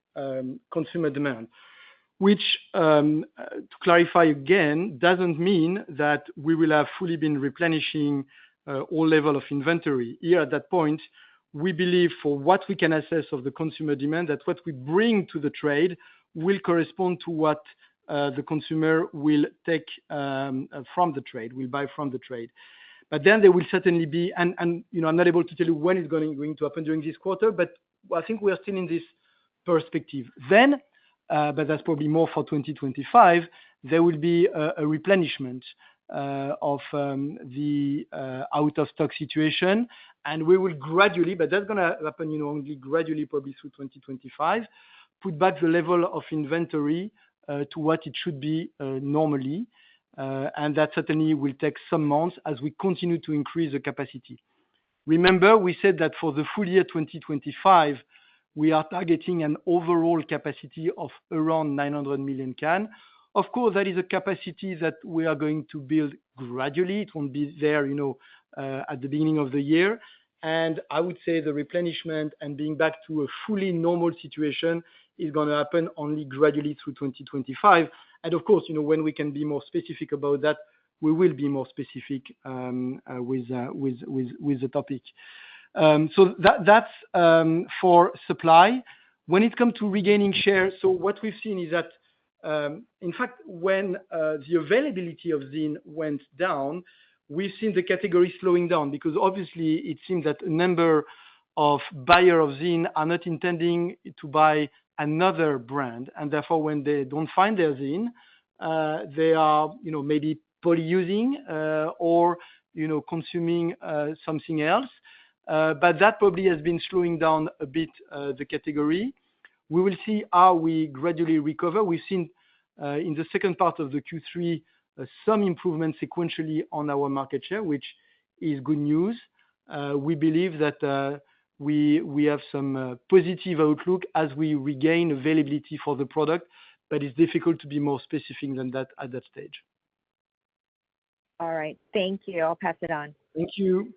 consumer demand, which, to clarify again, doesn't mean that we will have fully been replenishing all level of inventory. Here at that point, we believe for what we can assess of the consumer demand, that what we bring to the trade will correspond to what the consumer will take from the trade, will buy from the trade. But then there will certainly be, and I'm not able to tell you when it's going to happen during this quarter, but I think we are still in this perspective. Then, but that's probably more for 2025, there will be a replenishment the out-of-stock situation. And we will gradually, but that's going to happen only gradually, probably through 2025, put back the level of inventory to what it should be normally. And that certainly will take some months as we continue to increase the capacity. Remember, we said that for the full year 2025, we are targeting an overall capacity of around 900 million cans. Of course, that is a capacity that we are going to build gradually. It won't be there, at the beginning of the year. And I would say the replenishment and being back to a fully normal situation is going to happen only gradually through 2025. And of course, when we can be more specific about that, we will be more specific with the topic. So that's for supply. When it comes to regaining share, so what we've seen is that, in fact, when the availability of ZYN went down, we've seen the category slowing down because obviously it seems that a number of buyers of ZYN are not intending to buy another brand. And therefore, when they don't find their ZYN, they are maybe polyusing or consuming something else. But that probably has been slowing down a bit the category. We will see how we gradually recover. We've seen in the second part of the Q3 some improvement sequentially on our market share, which is good news. We believe that we have some positive outlook as we regain availability for the product, but it's difficult to be more specific than that at that stage. All right. Thank you. I'll pass it on. Thank you.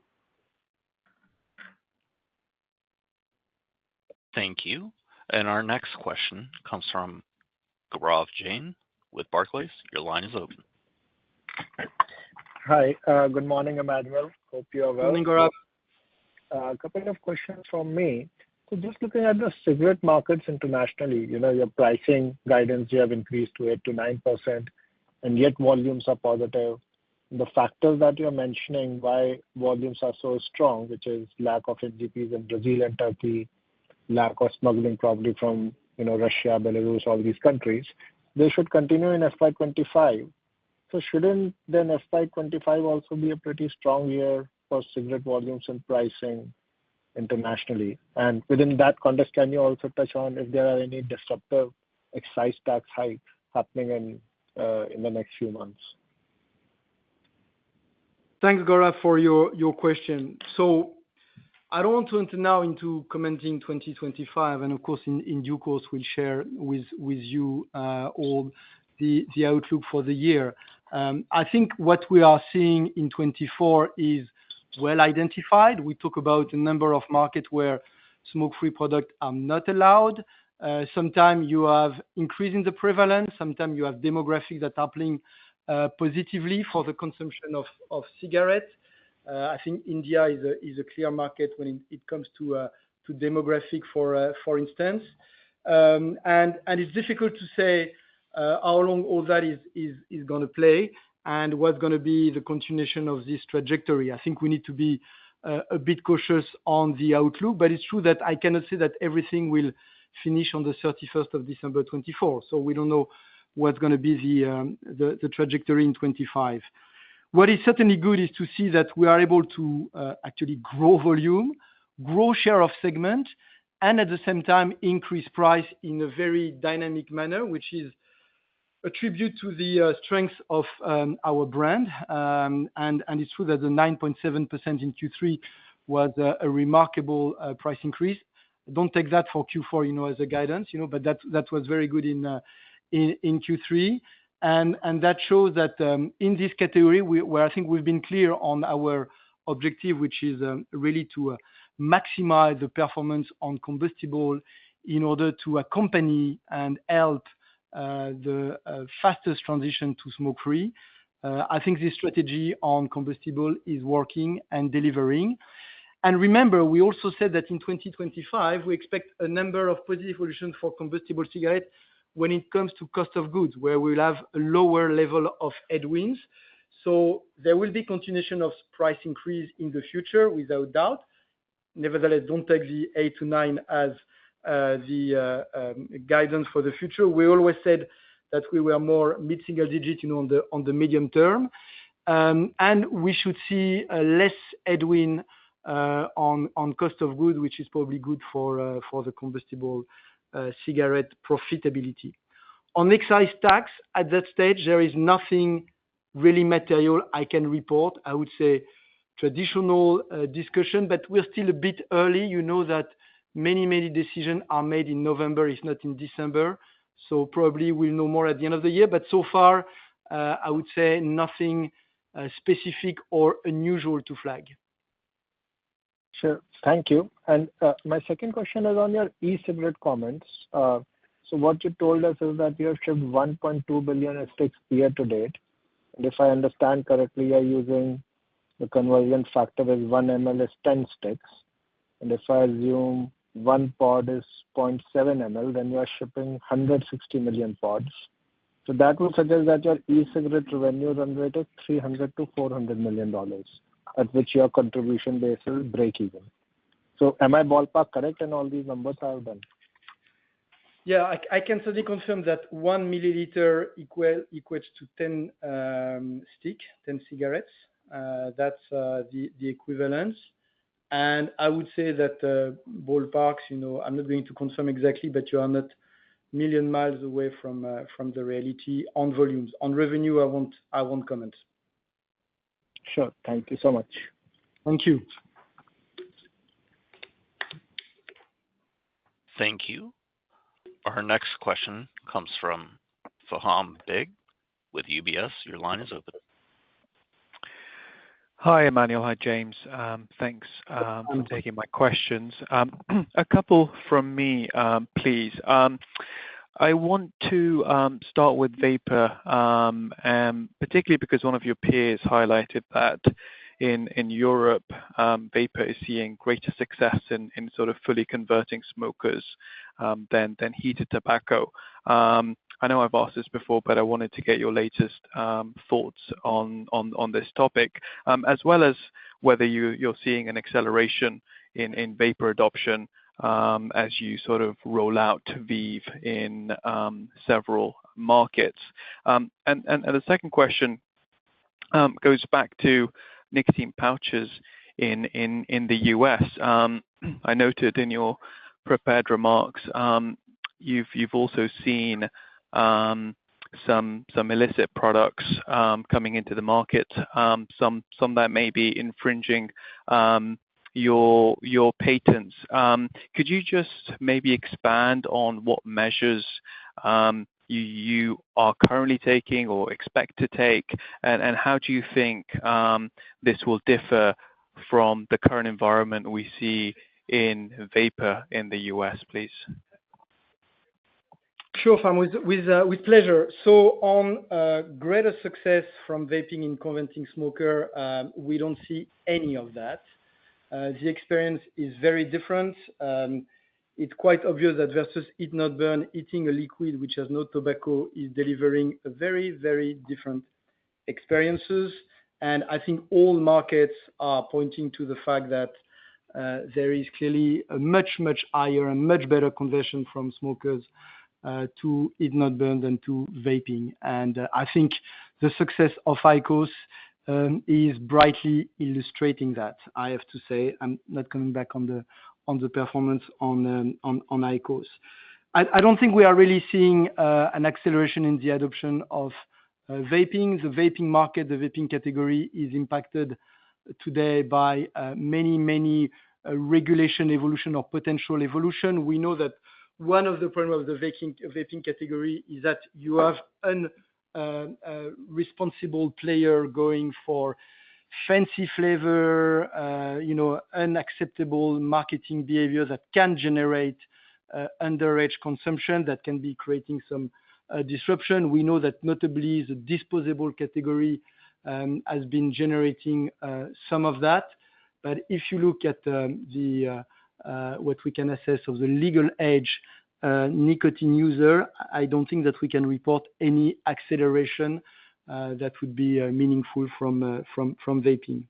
Thank you. And our next question comes from Gaurav Jain with Barclays. Your line is open. Hi. Good morning, Emmanuel. Hope you are well. Morning, Gaurav. A couple of questions from me. So just looking at the cigarette markets internationally, your pricing guidance, you have increased to 8 to 9%, and yet volumes are positive. The factors that you're mentioning why volumes are so strong, which is lack of NGPs in Brazil and Turkey, lack of smuggling probably from Russia, Belarus, all these countries, they should continue in FY25. So shouldn't then FY25 also be a pretty strong year for cigarette volumes and pricing internationally? And within that context, can you also touch on if there are any disruptive excise tax hikes happening in the next few months? Thanks, Gaurav, for your question. So I don't want to enter now into commenting 2025, and of course, in due course, we'll share with you all the outlook for the year. I think what we are seeing in 24 is well identified. We talk about a number of markets where smoke-free products are not allowed. Sometimes you have increase in the prevalence. Sometimes you have demographics that are playing positively for the consumption of cigarettes. I think India is a clear market when it comes to demographic, for instance. And it's difficult to say how long all that is going to play and what's going to be the continuation of this trajectory. I think we need to be a bit cautious on the outlook, but it's true that I cannot say that everything will finish on the 31st of December 24. So we don't know what's going to be the trajectory in 25. What is certainly good is to see that we are able to actually grow volume, grow share of segment, and at the same time increase price in a very dynamic manner, which is a tribute to the strength of our brand. And it's true that the 9.7% in Q3 was a remarkable price increase. Don't take that for Q4, as a guidance, but that was very good in Q3. And that shows that in this category, where I think we've been clear on our objective, which is really to maximize the performance on combustible in order to accompany and help the fastest transition to smoke-free. I think this strategy on combustible is working and delivering. And remember, we also said that in 2025, we expect a number of positive solutions for combustible cigarettes when it comes to cost of goods, where we'll have a lower level of headwinds. So there will be continuation of price increase in the future, without doubt. Nevertheless, don't take the 8 to 9 as the guidance for the future. We always said that we were more mid-single digit, on the medium term. And we should see less headwind on cost of goods, which is probably good for the combustible cigarette profitability. On excise tax, at that stage, there is nothing really material I can report. I would say traditional discussion, but we're still a bit early. You know that many decisions are made in November, if not in December. So probably we'll know more at the end of the year. But so far, I would say nothing specific or unusual to flag. Sure. Thank you. And my second question is on your e-cigarette comments. So what you told us is that you have shipped 1.2 billion sticks year to date. And if I understand correctly, you're using the conversion factor as 1 ml is 10 sticks. And if I assume one pod is 0.7 ml, then you are shipping 160 million pods. So that would suggest that your e-cigarette revenue run rate is $300 to $400 million, at which your contribution base is break even. So am I ballpark correct in all these numbers I have done? Yeah, I can certainly confirm that 1 milliliter equates to 10 10 cigarettes. That's the equivalence. And I would say that ballparks, I'm not going to confirm exactly, but you are not million miles away from the reality on volumes. On revenue, I won't comment. Sure. Thank you so much. Thank you. Thank you. Our next question comes from Faham Beg with UBS. Your line is open. Hi, Emmanuel. Hi, James. Thanks for taking my questions. A couple from me, please. I want to start with vapor, particularly because one of your peers highlighted that in Europe, vapor is seeing greater success in sort of fully converting smokers than heated tobacco. I know I've asked this before, but I wanted to get your latest thoughts on this topic, as well as whether you're seeing an acceleration in vapor adoption as you sort of roll out VEEV in several markets. And the second question goes back to nicotine pouches in the US. I noted in your prepared remarks, you've also seen some illicit products coming into the market, some that may be infringing your patents. Could you just maybe expand on what measures you are currently taking or expect to take, and how do you think this will differ from the current environment we see in vapor in the US, please? Sure, Fam, with pleasure. So on greater success from vaping in converting smoker, we don't see any of that. The experience is very different. It's quite obvious that versus heat not burn, eating a liquid which has no tobacco is delivering a very, very different experiences. And I think all markets are pointing to the fact that there is clearly a much higher and much better conversion from smokers to heat not burn than to vaping. And I think the success of IQOS is brightly illustrating that. I have to say, I'm not coming back on the performance on IQOS. I don't think we are really seeing an acceleration in the adoption of vaping. The vaping market, the vaping category is impacted today by many regulation evolution or potential evolution. We know that one of the problems of the vaping category is that you have responsible player going for fancy flavor, unacceptable marketing behavior that can generate underage consumption, that can be creating some disruption. We know that notably the disposable category has been generating some of that. But if you look at what we can assess of the legal age nicotine user, I don't think that we can report any acceleration that would be meaningful from vaping.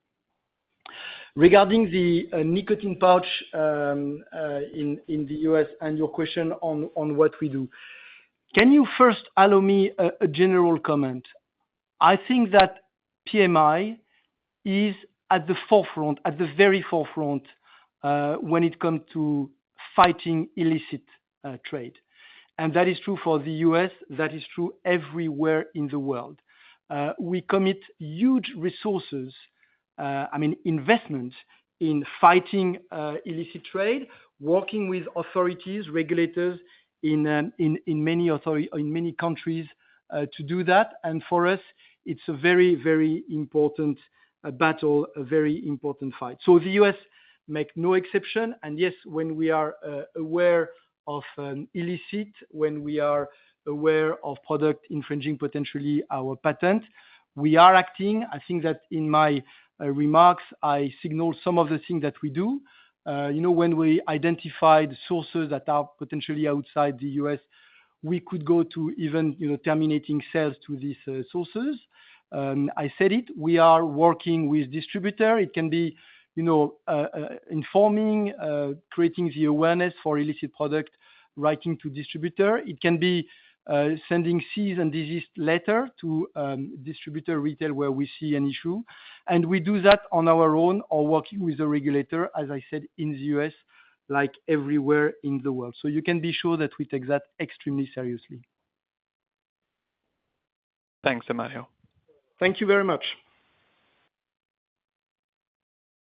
Regarding the nicotine pouch in the US and your question on what we do, can you first allow me a general comment? I think that PMI is at the forefront, at the very forefront, when it comes to fighting illicit trade. And that is true for the US. That is true everywhere in the world. We commit huge resources, investments in fighting illicit trade, working with authorities, regulators in many countries to do that. And for us, it's a very, very important battle, a very important fight. So the US make no exception. And yes, when we are aware of illicit, when we are aware of product infringing potentially our patent, we are acting. I think that in my remarks, I signal some of the things that we do. When we identified sources that are potentially outside the US, we could go to even terminating sales to these sources. I said it. We are working with distributor. It can be informing, creating the awareness for illicit product, writing to distributor. It can be sending cease and desist letter to distributor retail where we see an issue. And we do that on our own or working with the regulator, as I said, in the US, like everywhere in the world. So you can be sure that we take that extremely seriously. Thanks, Emmanuel. Thank you very much.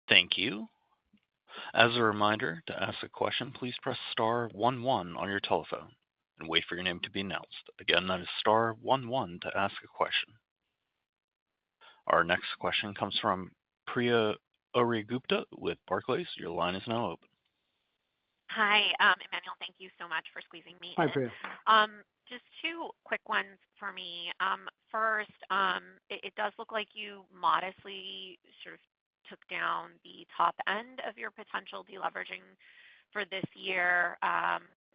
Thank you. As a reminder, to ask a question, please press star 11 on your telephone and wait for your name to be announced. Again, that is star 11 to ask a question. Our next question comes from Priya Ohri-Gupta with Barclays. Your line is now open. Hi, Emmanuel. Thank you so much for squeezing me in. Hi, Priya. Just two quick ones for me. First, it does look like you modestly sort of took down the top end of your potential deleveraging for this year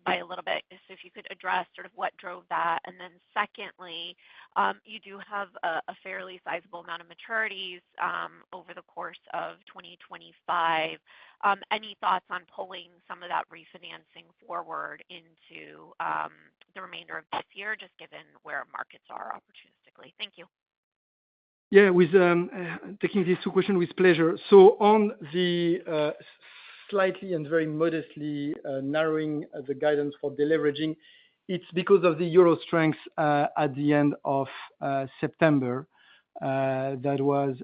by a little bit. So if you could address sort of what drove that. And then secondly, you do have a fairly sizable amount of maturities over the course of 2025. Any thoughts on pulling some of that refinancing forward into the remainder of this year, just given where markets are opportunistically? Thank you. Yeah, with taking these two questions with pleasure. So on the slightly and very modestly narrowing the guidance for deleveraging, it's because of the euro strength at the end of September. That was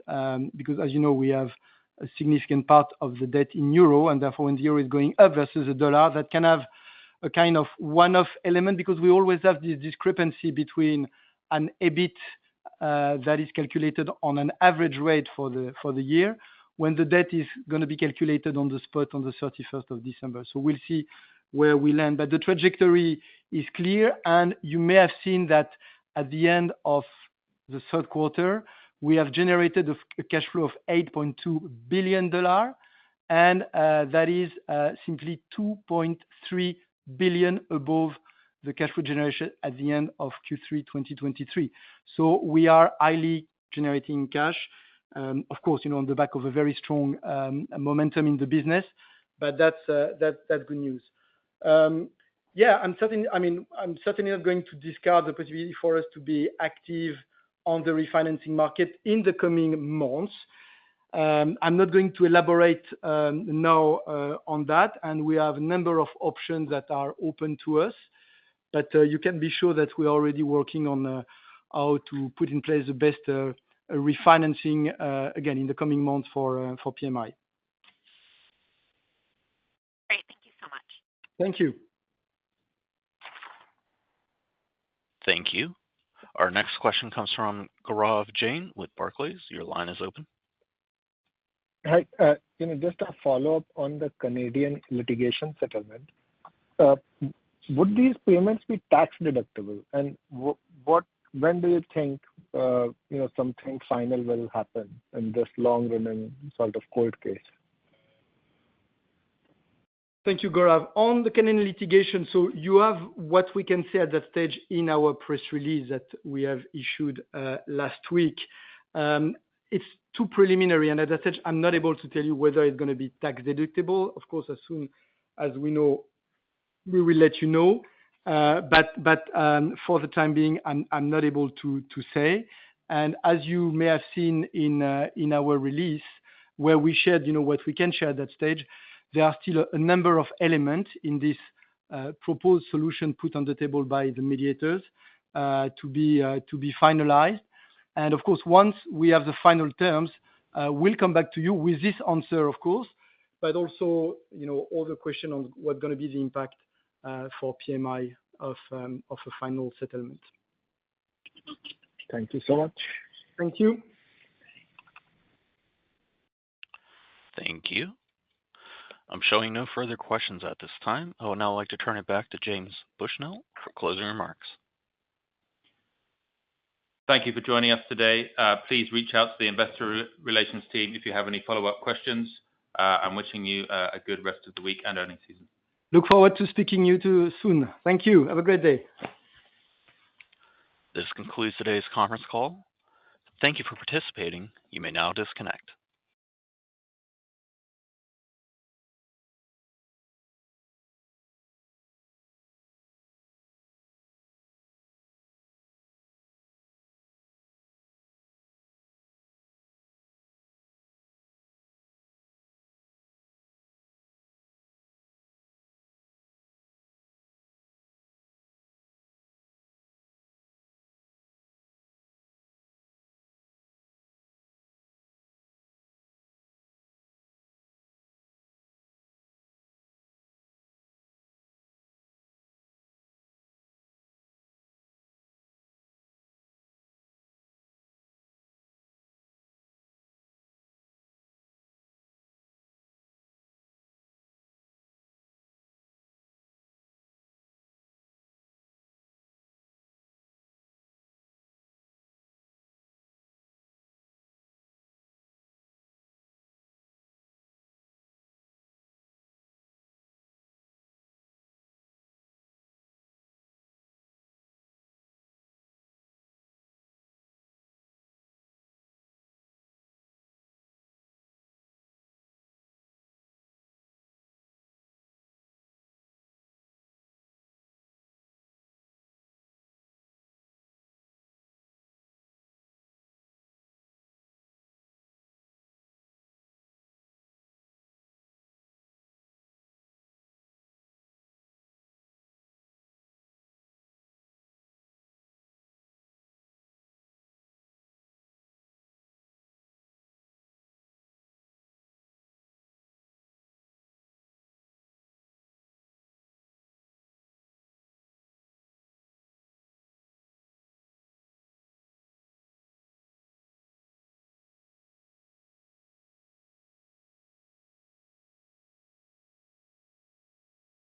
because, as you know, we have a significant part of the debt in euro, and therefore when the euro is going up versus the dollar, that can have a kind of one-off element because we always have this discrepancy between an EBIT that is calculated on an average rate for the year when the debt is going to be calculated on the spot on the 31st of December. So we'll see where we land. But the trajectory is clear, and you may have seen that at the end of the third quarter, we have generated a cash flow of $8.2 billion, and that is simply $2.3 billion above the cash flow generation at the end of Q3 2023. So we are highly generating cash, of course, on the back of a very strong momentum in the business, but that's good news. Yeah, I'm certainly not going to discard the possibility for us to be active on the refinancing market in the coming months. I'm not going to elaborate now on that, and we have a number of options that are open to us. But you can be sure that we're already working on how to put in place the best refinancing again in the coming months for PMI. Great. Thank you so much. Thank you. Thank you. Our next question comes from Gaurav Jain with Barclays. Your line is open. Hi. Just a follow-up on the Canadian litigation settlement. Would these payments be tax deductible? And when do you think something final will happen in this long-running sort of court case? Thank you, Gaurav. On the Canadian litigation, so you have what we can say at that stage in our press release that we have issued last week. It's too preliminary, and at that stage, I'm not able to tell you whether it's going to be tax deductible. Of course, as soon as we know, we will let you know. But for the time being, I'm not able to say. And as you may have seen in our release, where we shared what we can share at that stage, there are still a number of elements in this proposed solution put on the table by the mediators to be finalized. And of course, once we have the final terms, we'll come back to you with this answer, of course, but also all the question on what's going to be the impact for PMI of a final settlement. Thank you so much. Thank you. Thank you. I'm showing no further questions at this time. I would now like to turn it back to James Bushnell for closing remarks. Thank you for joining us today. Please reach out to the investor relations team if you have any follow-up questions. I'm wishing you a good rest of the week and earnings season. Look forward to speaking to you soon. Thank you. Have a great day. This concludes today's conference call. Thank you for participating. You may now disconnect.